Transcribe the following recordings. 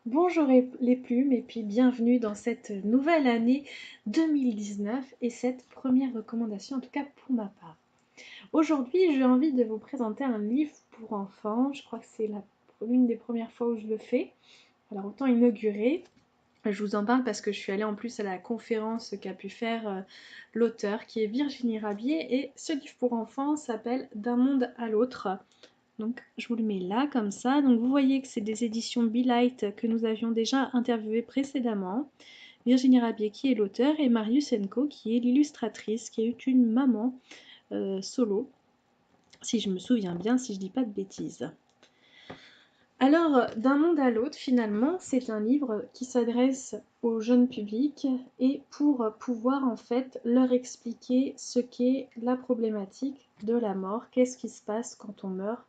Bonjour les plumes et puis bienvenue dans cette nouvelle année 2019 et cette première recommandation en tout cas pour ma part. Aujourd'hui j'ai envie de vous présenter un livre pour enfants, je crois que c'est l'une des premières fois où je le fais, alors autant inaugurer. Je vous en parle parce que je suis allée en plus à la conférence qu'a pu faire l'auteur qui est Virginie Rabier et ce livre pour enfants s'appelle D'un monde à l'autre. Donc je vous le mets là comme ça. Donc vous voyez que c'est des éditions Be Light que nous avions déjà interviewées précédemment. Virginie Rabier qui est l'auteur et Marius Enco qui est l'illustratrice, qui est une maman solo, si je me souviens bien, si je dis pas de bêtises. Alors, d'un monde à l'autre, finalement, c'est un livre qui s'adresse au jeune public et pour pouvoir en fait leur expliquer ce qu'est la problématique de la mort, qu'est-ce qui se passe quand on meurt,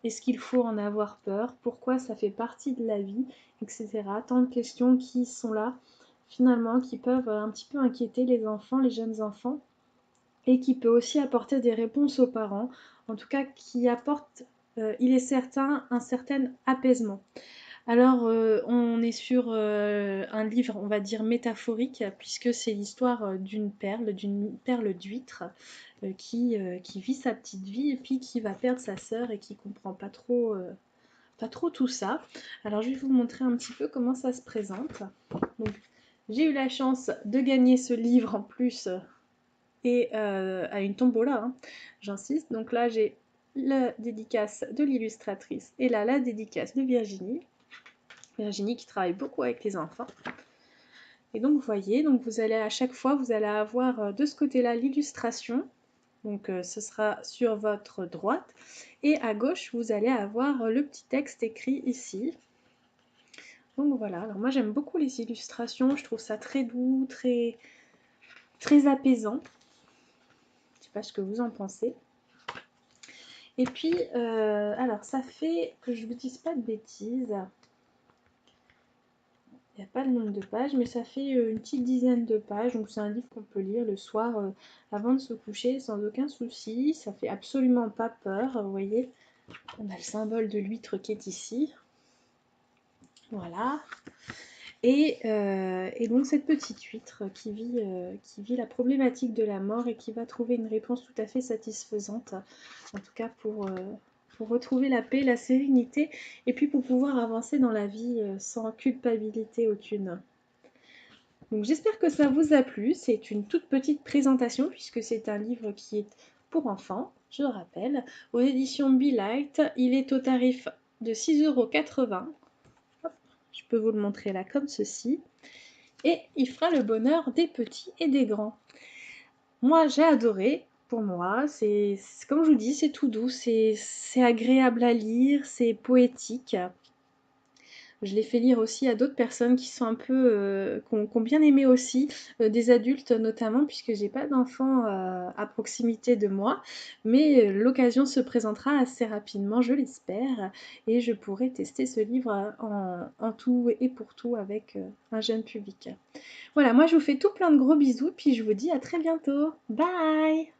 est-ce qu'il faut en avoir peur, pourquoi ça fait partie de la vie, etc. Tant de questions qui sont là, finalement, qui peuvent un petit peu inquiéter les enfants, les jeunes enfants, et qui peut aussi apporter des réponses aux parents, en tout cas qui apporte, il est certain, un certain apaisement. Alors, on est sur un livre, on va dire, métaphorique, puisque c'est l'histoire d'une perle d'huître qui vit sa petite vie et puis qui va perdre sa sœur et qui comprend pas trop tout ça. Alors, je vais vous montrer un petit peu comment ça se présente. Donc, j'ai eu la chance de gagner ce livre en plus et à une tombola, hein, j'insiste. Donc là, j'ai la dédicace de l'illustratrice et là, la dédicace de Virginie. Virginie qui travaille beaucoup avec les enfants. Et donc, vous voyez, donc vous allez à chaque fois, vous allez avoir de ce côté-là l'illustration. Donc, ce sera sur votre droite. Et à gauche, vous allez avoir le petit texte écrit ici. Donc voilà, alors moi j'aime beaucoup les illustrations, je trouve ça très doux, très apaisant. Je ne sais pas ce que vous en pensez. Et puis, alors ça fait que je ne vous dise pas de bêtises. Il n'y a pas le nombre de pages, mais ça fait une petite dizaine de pages. Donc c'est un livre qu'on peut lire le soir avant de se coucher sans aucun souci. Ça fait absolument pas peur. Vous voyez, on a le symbole de l'huître qui est ici. Voilà. Et donc cette petite huître qui vit la problématique de la mort et qui va trouver une réponse tout à fait satisfaisante, en tout cas pour retrouver la paix, la sérénité, et puis pour pouvoir avancer dans la vie sans culpabilité aucune. Donc j'espère que ça vous a plu, c'est une toute petite présentation puisque c'est un livre qui est pour enfants, je rappelle, aux éditions Be Light, il est au tarif de 6,80 €. Je peux vous le montrer là comme ceci. Et il fera le bonheur des petits et des grands. Moi, j'ai adoré. Pour moi, c'est comme je vous dis, c'est tout doux, c'est agréable à lire, c'est poétique. Je l'ai fait lire aussi à d'autres personnes qui sont un peu, qui ont bien aimé aussi, des adultes notamment, puisque j'ai pas d'enfants à proximité de moi. Mais l'occasion se présentera assez rapidement, je l'espère, et je pourrai tester ce livre en tout et pour tout avec un jeune public. Voilà, moi je vous fais tout plein de gros bisous, puis je vous dis à très bientôt. Bye!